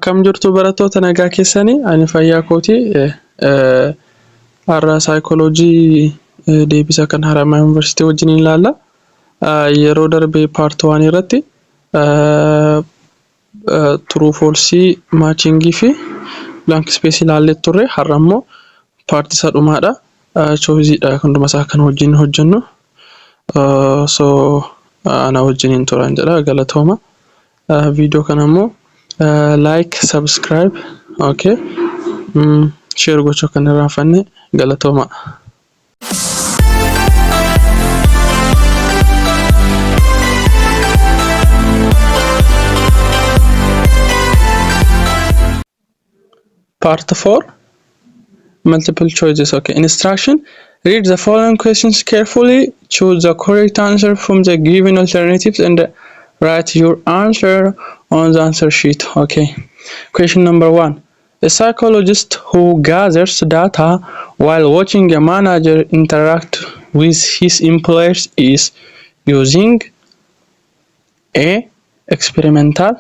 Akkam jirtu barattoota nagaa keessanii ani fayyaa kooti har'a psychology deebisa kan Haramaya University wajjin ilaalla. Yeroo darbee part 1 irratti true false matching fi blank space ilaallee turre. Har'a immoo part isa dhumaadha. Choice dha kan dhumasaa kan wajjin hojjennu. So ana wajjin turan jedha galatooma. Video kana immoo like, subscribe, okay, share gochuu kan irraanfanne galatooma. Part 4, multiple choices. Okay, instruction: read the following questions carefully, choose the correct answer from the given alternatives, and write your answer on the answer sheet. Okay, question number 1. A psychologist who gathers data while watching a manager interact with his employees is using A. Experimental,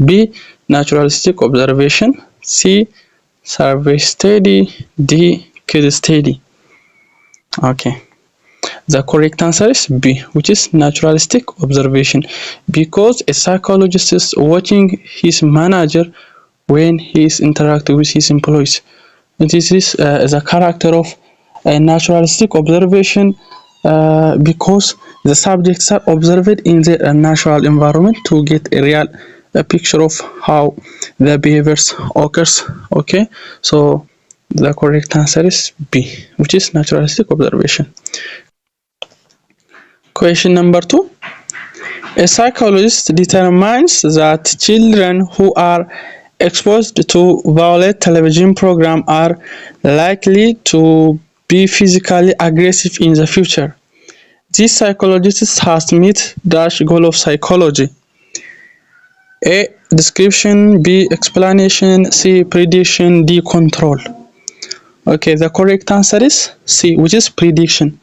B. Naturalistic observation, C. Survey study, D. Case study. Okay, the correct answer is B, which is naturalistic observation, because a psychologist is watching his manager when he is interacting with his employees. This is the character of a naturalistic observation, because the subjects are observed in their natural environment to get a real picture of how the behaviors occurs. Okay, so the correct answer is B, which is naturalistic observation. Question number 2. A psychologist determines that children who are exposed to violent television programs are likely to be physically aggressive in the future. This psychologist has met dash goal of psychology: A. Description, B. Explanation, C. Prediction, D. Control. Okay, the correct answer is C, which is prediction,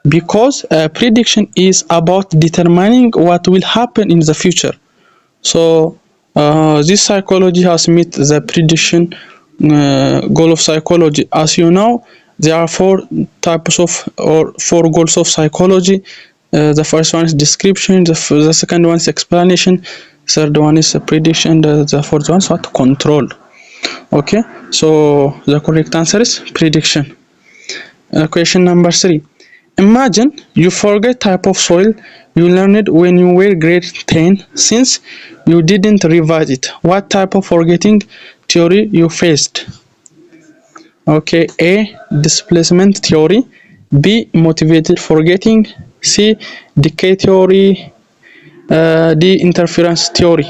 because prediction is about determining what will happen in the future. So this psychology has met the prediction goal of psychology. As you know, there are 4 types of or 4 goals of psychology. The first one is description, the second one is explanation, third one is prediction, the fourth one is what? Control. Okay, so the correct answer is prediction. Question number 3. Imagine you forget type of soil you learned when you were grade 10 since you didn't revise it. What type of forgetting theory you faced? Okay, A. Displacement theory, B. Motivated forgetting, C. Decay theory, D. Interference theory.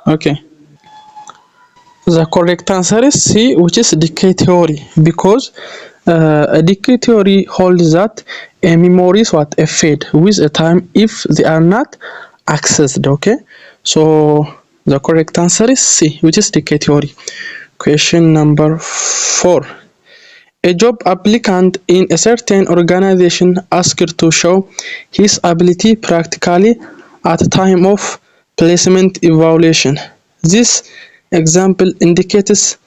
Okay, the correct answer is C, which is decay theory, because a decay theory holds that a memory is what? A fade with a time if they are not accessed. Okay, so the correct answer is C, which is decay theory. Question number 4. A job applicant in a certain organization asked to show his ability practically at time of placement evaluation. This example indicates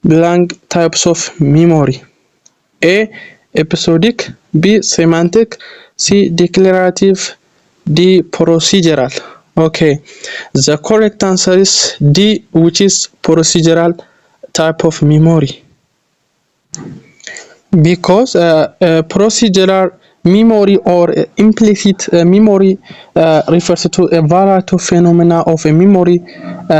blank types of memory: A. Episodic, B. Semantic, C. Declarative, D. Procedural. Okay, the correct answer is D, which is procedural type of memory, because procedural memory or implicit memory refers to a variety of phenomena of a memory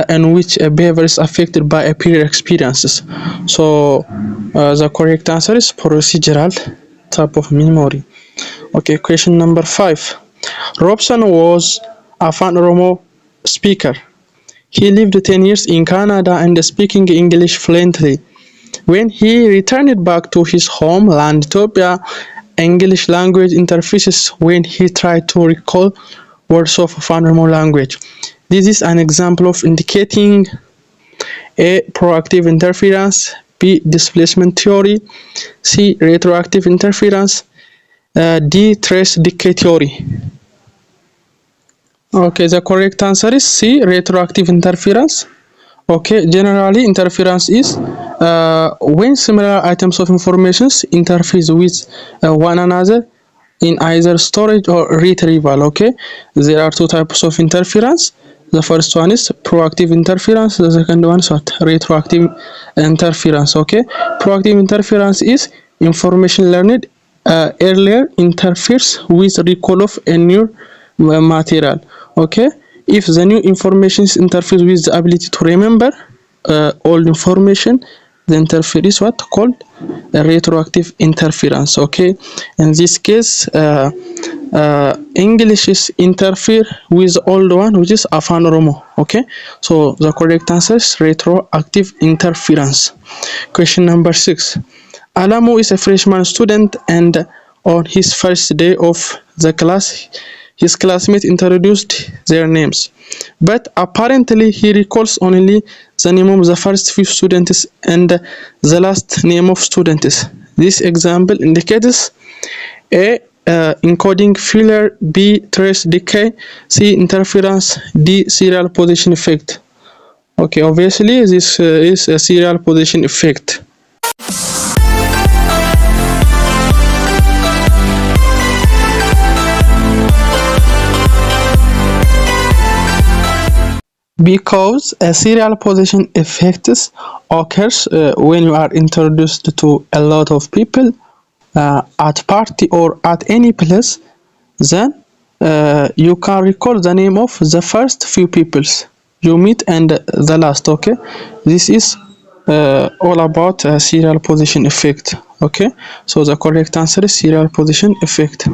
in which a behavior is affected by a prior experiences. So the correct answer is procedural type of memory. Okay, question number 5. Robson was a Afaan Oromo speaker. He lived 10 years in Canada and speaking English fluently. When he returned back to his homeland, Ethiopia, English language interfaces when he tried to recall words of Afaan Oromo language. This is an example of indicating A. Proactive interference, B. Displacement theory, C. Retroactive interference, D. Trace decay theory. Okay, the correct answer is C, retroactive interference. Okay, generally interference is when similar items of information interface with one another in either storage or retrieval. Okay, there are two types of interference. The first one is proactive interference, the second one is what? Retroactive interference. Okay, proactive interference is information learned earlier interferes with recall of a new material. Okay, if the new information interferes with the ability to remember old information, the interference is what called a retroactive interference. Okay, in this case English is interfere with old one, which is afan oromo. Okay, so the correct answer is retroactive interference. Question number 6. Alamu is a freshman student, and on his first day of the class his classmates introduced their names, but apparently he recalls only the name of the first few students and the last name of students. This example indicates A. Encoding failure, B. Trace decay, C. Interference, D. Serial position effect. Okay, obviously this is a serial position effect. Because a serial position effect occurs when you are introduced to a lot of people at party or at any place, then you can recall the name of the first few peoples you meet and the last. Okay, this is all about serial position effect. Okay, so the correct answer is serial position effect.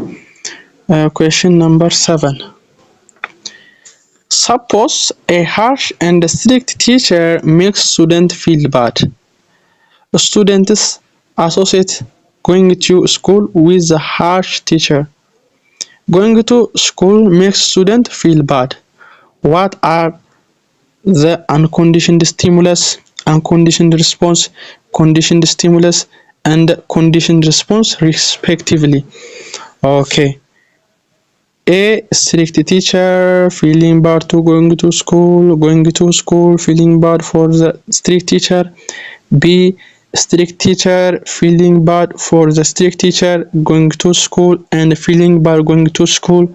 Question number 7. Suppose a harsh and strict teacher makes students feel bad. Students associate going to school with a harsh teacher. Going to school makes students feel bad. What are the unconditioned stimulus, unconditioned response, conditioned stimulus, and conditioned response respectively? Okay. A. Strict teacher feeling bad to going to school, feeling bad for the strict teacher. B. Strict teacher feeling bad for the strict teacher going to school and feeling bad going to school.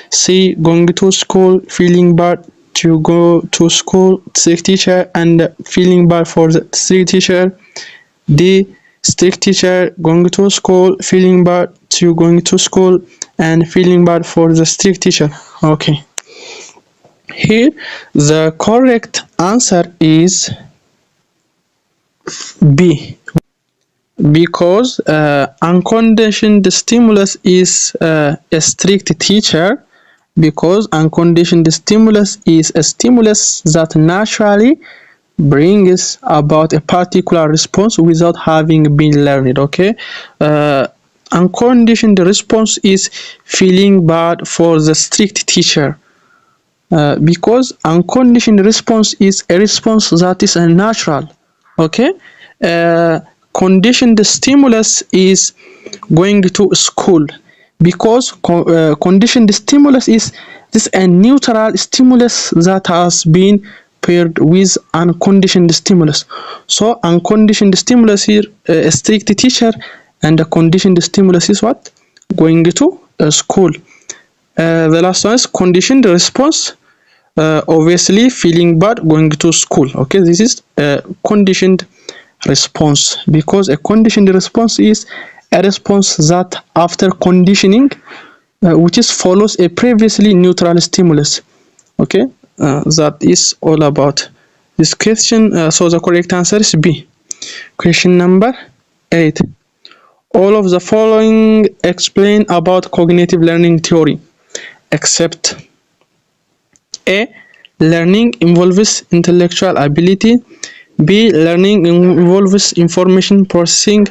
C. Going to school feeling bad to go to school, strict teacher, and feeling bad for the strict teacher. D. Strict teacher going to school, feeling bad to going to school, and feeling bad for the strict teacher. Okay. Here the correct answer is B, because unconditioned stimulus is a strict teacher, because unconditioned stimulus is a stimulus that naturally brings about a particular response without having been learned. Okay, unconditioned response is feeling bad for the strict teacher, because unconditioned response is a response that is natural. Okay, conditioned stimulus is going to school, because conditioned stimulus is this a neutral stimulus that has been paired with unconditioned stimulus. So unconditioned stimulus here, a strict teacher, and the conditioned stimulus is what? Going to school. The last one is conditioned response, obviously feeling bad going to school. Okay, this is a conditioned response, because a conditioned response is a response that after conditioning which is follows a previously neutral stimulus. Okay, that is all about this question. So the correct answer is B. Question number 8. All of the following explain about cognitive learning theory except A. Learning involves intellectual ability. B. Learning involves information processing.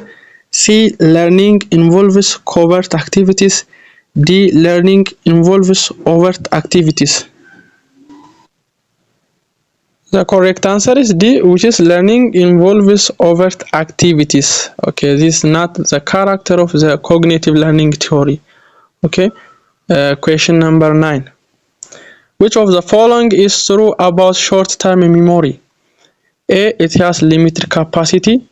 C. Learning involves covert activities. D. Learning involves overt activities. The correct answer is D, which is learning involves overt activities. Okay, this is not the character of the cognitive learning theory. Okay, question number 9. Which of the following is true about short-term memory? A. It has limited capacity.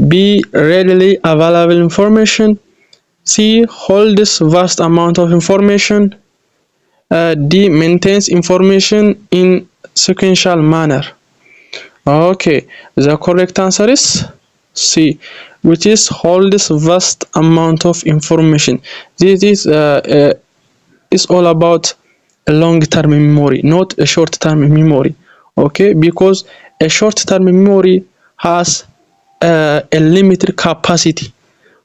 B. Readily available information. C. Holds vast amount of information. D. Maintains information in sequential manner. Okay, the correct answer is C, which is holds vast amount of information. This is all about a long-term memory, not a short-term memory. Okay, because a short-term memory has a limited capacity.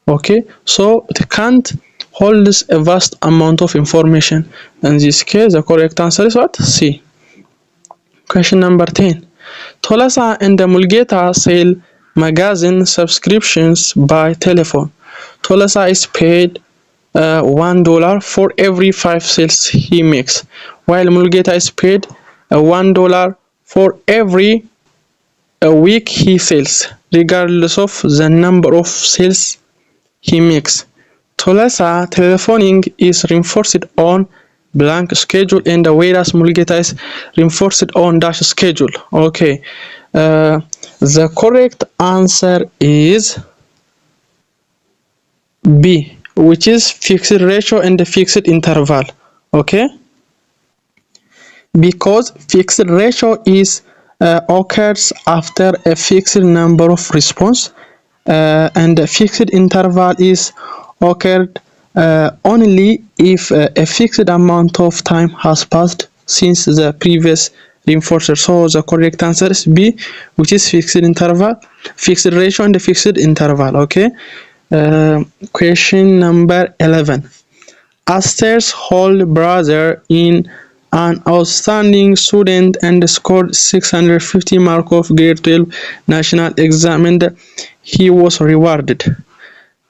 Okay, so it can't hold a vast amount of information. In this case, the correct answer is what? C. Question number 10. Tolasa and Mulgeta sell magazine subscriptions by telephone. Tolasa is paid $1 for every 5 sales he makes, while Mulgeta is paid $1 for every week he sells, regardless of the number of sales he makes. Tolasa telephoning is reinforced on blank schedule, and whereas Mulgeta is reinforced on dash schedule. Okay, the correct answer is B, which is fixed ratio and fixed interval. Okay, because fixed ratio is occurs after a fixed number of response, and a fixed interval is occurred only if a fixed amount of time has passed since the previous reinforcer. So the correct answer is B, which is fixed interval, fixed ratio and fixed interval. Okay, question number 11. Aster's whole brother in an outstanding student and scored 650 marks of grade 12 national exam, and he was rewarded.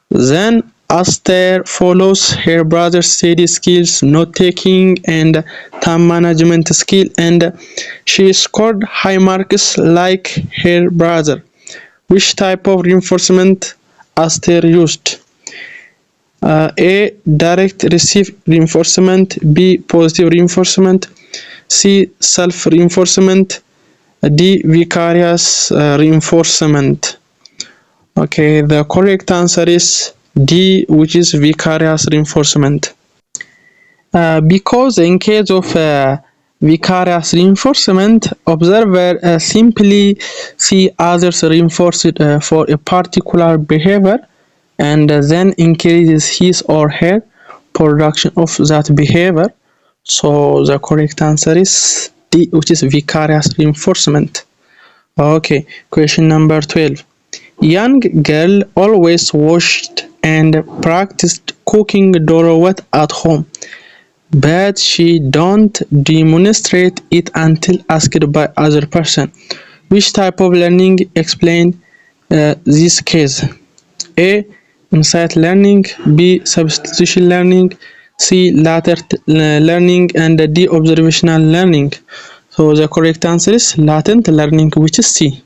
Then Aster follows her brother's study skills, note-taking and time management skill, and she scored high marks like her brother. Which type of reinforcement Aster used? A. Direct receive reinforcement. B. Positive reinforcement. C. Self reinforcement. D. Vicarious reinforcement. Okay, the correct answer is D, which is vicarious reinforcement. Because in case of vicarious reinforcement, observer simply see others reinforced for a particular behavior, and then increases his or her production of that behavior. So the correct answer is D, which is vicarious reinforcement. Okay, question number 12. Young girl always washed and practiced cooking dorawat at home, but she don't demonstrate it until asked by other person. Which type of learning explain this case? A. Insight learning. B. Substitution learning. C. Latent learning, and D. Observational learning. So the correct answer is latent learning, which is C.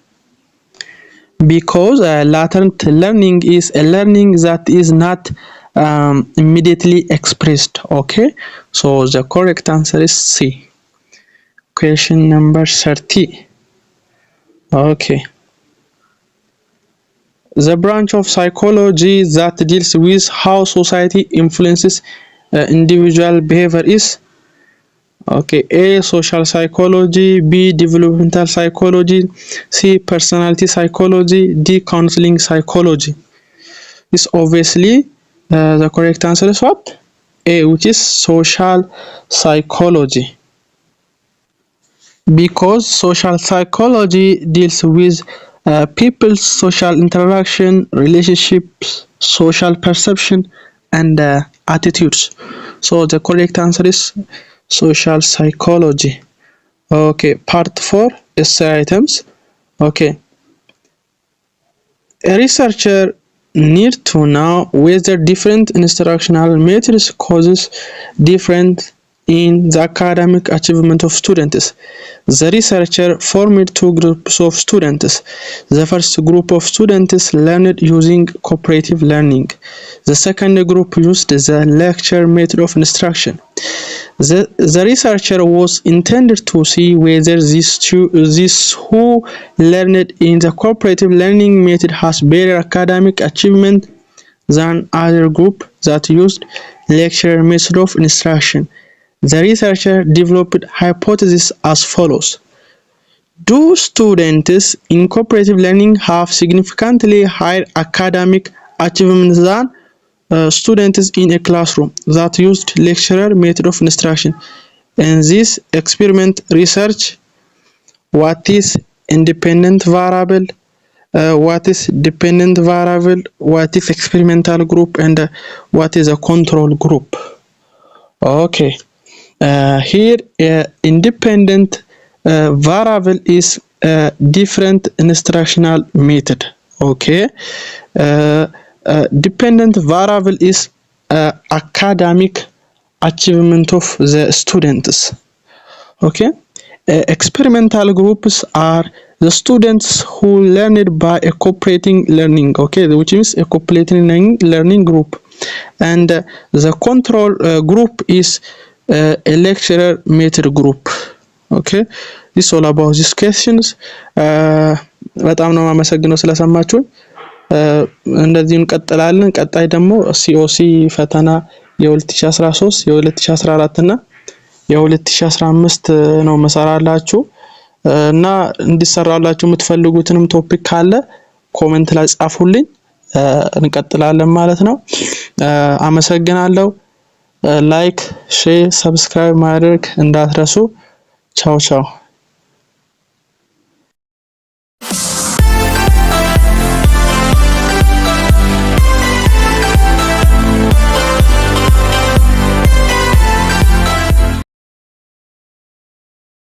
Because latent learning is a learning that is not immediately expressed. Okay, so the correct answer is C. Question number 30. Okay, the branch of psychology that deals with how society influences individual behavior is okay. A. Social psychology. B. Developmental psychology. C. Personality psychology. D. Counseling psychology. Is obviously the correct answer is what? A, which is social psychology. Because social psychology deals with people's social interaction, relationships, social perception, and attitudes. So the correct answer is social psychology. Okay, part 4 essay items. Okay, a researcher need to know whether different instructional methods causes difference in the academic achievement of students. The researcher formed two groups of students. The first group of students learned using cooperative learning. The second group used the lecture method of instruction. The researcher was intended to see whether this who learned in the cooperative learning method has better academic achievement than other group that used lecture method of instruction. The researcher developed hypotheses as follows. Do students in cooperative learning have significantly higher academic achievement than students in a classroom that used lecturer method of instruction? In this experiment research, what is independent variable, what is dependent variable, what is experimental group, and what is a control group. Okay, here independent variable is different instructional method. Okay, dependent variable is academic achievement of the students. Okay, experimental groups are the students who learned by a cooperating learning, okay, which is a cooperating learning group, and the control group is a lecturer method group. Okay, this is all about these questions. በጣም ነው የማመሰግነው ስለሰማችሁ። እንደዚህ እንቀጥላለን። ቀጣይ ደግሞ ሲኦሲ ፈተና የ2013 የ2014 እና የ2015 ነው መሰራላችሁ እና እንዲሰራላችሁ የምትፈልጉትንም ቶፒክ ካለ ኮሜንት ላይ ጻፉልኝ። እንቀጥላለን ማለት ነው። አመሰግናለሁ። ላይክ፣ ሼር፣ ሰብስክራይብ ማድረግ እንዳትረሱ። ቻው ቻው።